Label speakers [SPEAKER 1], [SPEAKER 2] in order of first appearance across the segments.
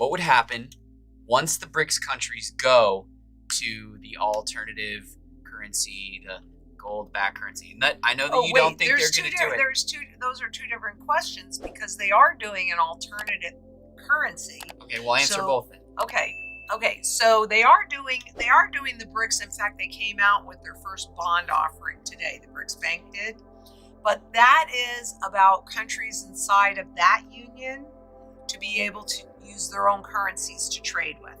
[SPEAKER 1] what would happen once the BRICS countries go to the alternative currency, the gold-backed currency? And that, I know that don't think they're going to do it.
[SPEAKER 2] Those are two different questions, because they are doing an alternative currency.
[SPEAKER 1] Okay, well, answer both then.
[SPEAKER 2] Okay. So they are doing the BRICS. In fact, they came out with their first bond offering today. The BRICS Bank did. But that is about countries inside of that union to be able to use their own currencies to trade with.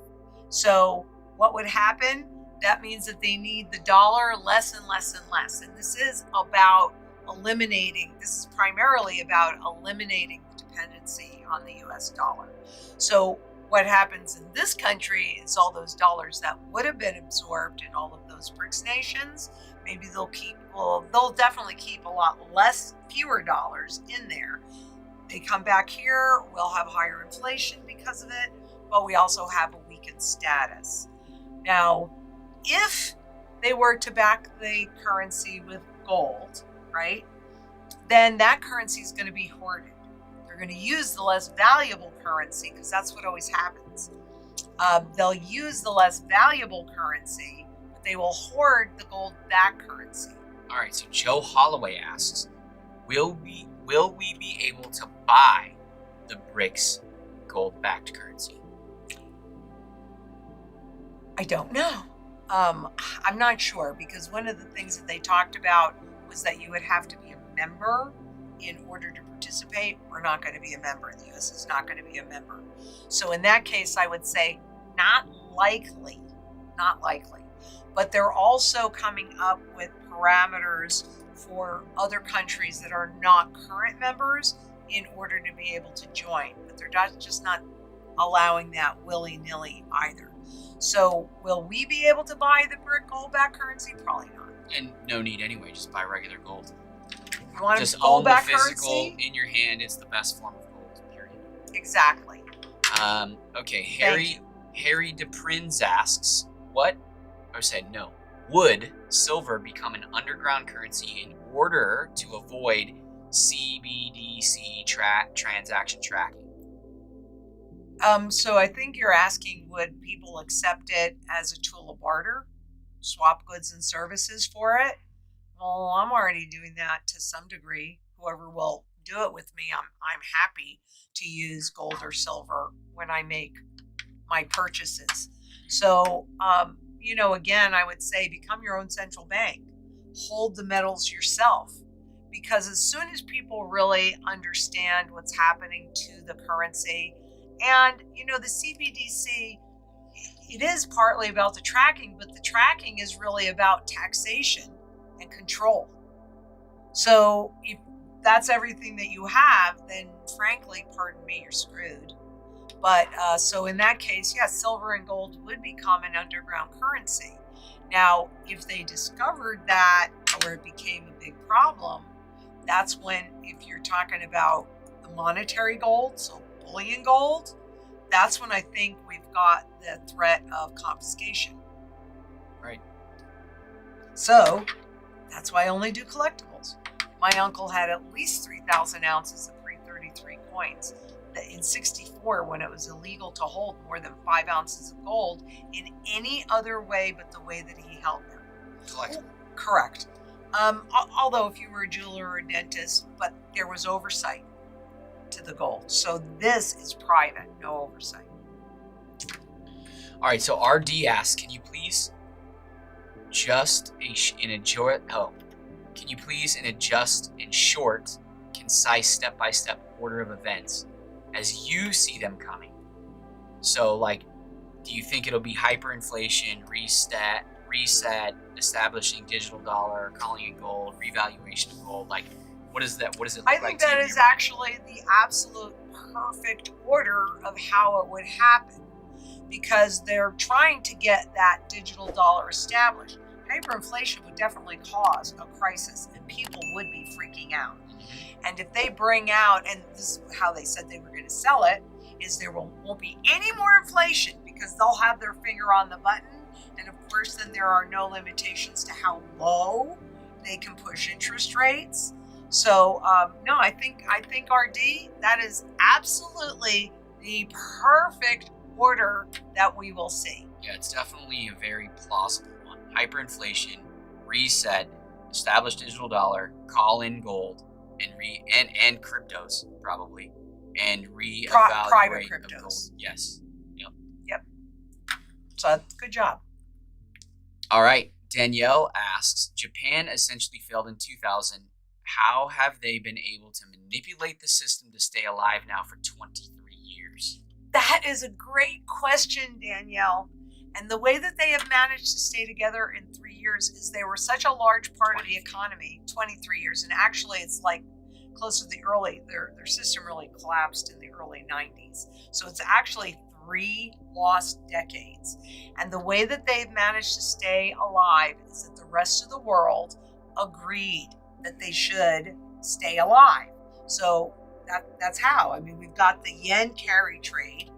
[SPEAKER 2] So what would happen? That means that they need the dollar less and less and less. And this is primarily about eliminating the dependency on the US dollar. So what happens in this country is all those dollars that would have been absorbed in all of those BRICS nations, maybe they'll definitely keep fewer dollars in there. They come back here, we'll have higher inflation because of it, but we also have a weakened status. Now, if they were to back the currency with gold, right, then that currency is going to be hoarded. They're going to use the less valuable currency, because that's what always happens. They'll use the less valuable currency, but they will hoard the gold-backed currency.
[SPEAKER 1] All right, so Joe Holloway asks, will we be able to buy the BRICS gold-backed currency?
[SPEAKER 2] I don't know. I'm not sure, because one of the things that they talked about was that you would have to be a member in order to participate. We're not going to be a member. The U.S. is not going to be a member. So in that case, I would say not likely. But they're also coming up with parameters for other countries that are not current members in order to be able to join. But they're just not allowing that willy-nilly either. So will we be able to buy the BRIC gold-backed currency? Probably not.
[SPEAKER 1] And no need anyway, just buy regular gold.
[SPEAKER 2] You want
[SPEAKER 1] just
[SPEAKER 2] a gold-backed
[SPEAKER 1] own the physical
[SPEAKER 2] currency?
[SPEAKER 1] In your hand. It's the best form of gold, period.
[SPEAKER 2] Exactly.
[SPEAKER 1] Okay, Harry DePrinz asks, would silver become an underground currency in order to avoid CBDC transaction tracking?
[SPEAKER 2] So I think you're asking, would people accept it as a tool of barter, swap goods and services for it? Well, I'm already doing that to some degree. Whoever will do it with me, I'm happy to use gold or silver when I make my purchases. So, again, I would say become your own central bank. Hold the metals yourself. Because as soon as people really understand what's happening to the currency, and, the CBDC, it is partly about the tracking, but the tracking is really about taxation and control. So if that's everything that you have, then frankly, pardon me, you're screwed. But so in that case, yes, silver and gold would become an underground currency. Now, if they discovered that, or it became a big problem, that's when, if you're talking about the monetary gold, so bullion gold, that's when I think we've got the threat of confiscation.
[SPEAKER 1] Right.
[SPEAKER 2] So that's why I only do collectibles. My uncle had at least 3,000 ounces of 333 coins. In 64, when it was illegal to hold more than 5 ounces of gold in any other way but the way that he held them.
[SPEAKER 1] Collectible.
[SPEAKER 2] Correct. Although if you were a jeweler or a dentist, but there was oversight to the gold. So this is private, no oversight.
[SPEAKER 1] All right, so RD asks, can you please in short, concise step-by-step order of events as you see them coming? So, do you think it'll be hyperinflation, reset, establishing digital dollar, calling it gold, revaluation of gold? What is that? What does it look like?
[SPEAKER 2] I think that is actually the absolute perfect order of how it would happen, because they're trying to get that digital dollar established. Hyperinflation would definitely cause a crisis, and people would be freaking out. And if they bring out, and this is how they said they were going to sell it, is there won't be any more inflation, because they'll have their finger on the button. And of course, then there are no limitations to how low they can push interest rates. So no, I think RD, that is absolutely the perfect order that we will see.
[SPEAKER 1] Yeah, it's definitely a very plausible one. Hyperinflation, reset, establish digital dollar, call in gold, and cryptos probably, and reevaluate
[SPEAKER 2] Private
[SPEAKER 1] of
[SPEAKER 2] cryptos.
[SPEAKER 1] gold. Yes. Yep.
[SPEAKER 2] Yep. So good job.
[SPEAKER 1] All right. Danielle asks, Japan essentially failed in 2000. How have they been able to manipulate the system to stay alive now for 23 years?
[SPEAKER 2] That is a great question, Danielle. And the way that they have managed to stay together in 3 years is they were such a large part of the economy, 23 years. And actually, it's like close to their system really collapsed in the early 90s. So it's actually 3 lost decades. And the way that they've managed to stay alive is that the rest of the world agreed that they should stay alive. So that's how. I mean, we've got the yen carry trade.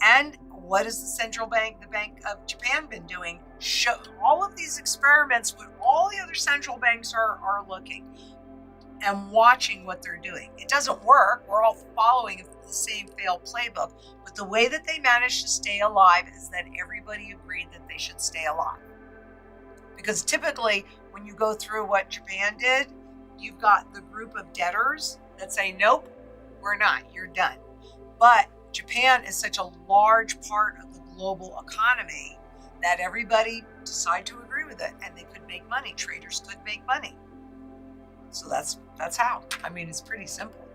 [SPEAKER 2] And what has the central bank, the Bank of Japan, been doing? Show all of these experiments with all the other central banks are looking and watching what they're doing. It doesn't work. We're all following the same failed playbook. But the way that they managed to stay alive is that everybody agreed that they should stay alive. Because typically, when you go through what Japan did, you've got the group of debtors that say, nope, we're not, you're done. But Japan is such a large part of the global economy that everybody decided to agree with it, and they could make money. Traders could make money. So that's how. I mean, it's pretty simple.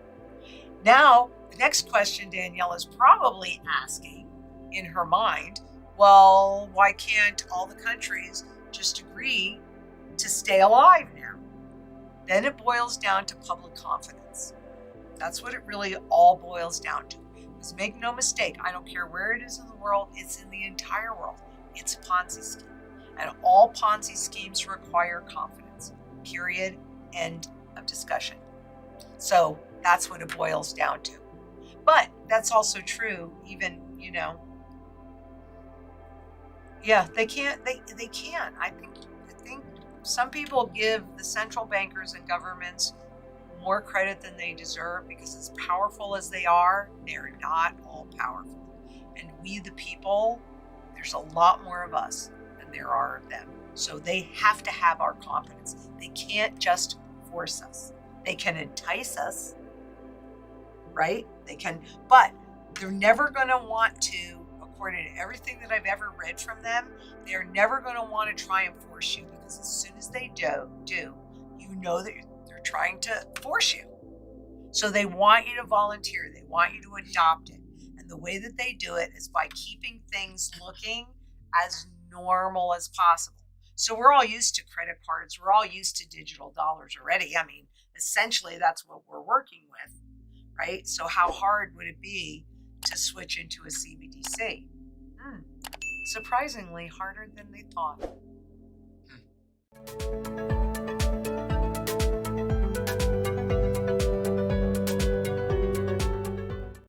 [SPEAKER 2] Now, the next question Danielle is probably asking in her mind, well, why can't all the countries just agree to stay alive now? Then it boils down to public confidence. That's what it really all boils down to. Because make no mistake, I don't care where it is in the world, it's in the entire world. It's a Ponzi scheme. And all Ponzi schemes require confidence. Period. End of discussion. So that's what it boils down to. But that's also true, even, yeah, they can. I think some people give the central bankers and governments more credit than they deserve, because as powerful as they are, they're not all powerful. And we, the people, there's a lot more of us than there are of them. So they have to have our confidence. They can't just force us. They can entice us, right? They can, but they're never going to want to, according to everything that I've ever read from them, they're never going to want to try and force you, because as soon as they do, you know that they're trying to force you. So they want you to volunteer. They want you to adopt it. And the way that they do it is by keeping things looking as normal as possible. So we're all used to credit cards. We're all used to digital dollars already. I mean, essentially that's what we're working with, right? So how hard would it be to switch into a CBDC? Surprisingly harder than they thought.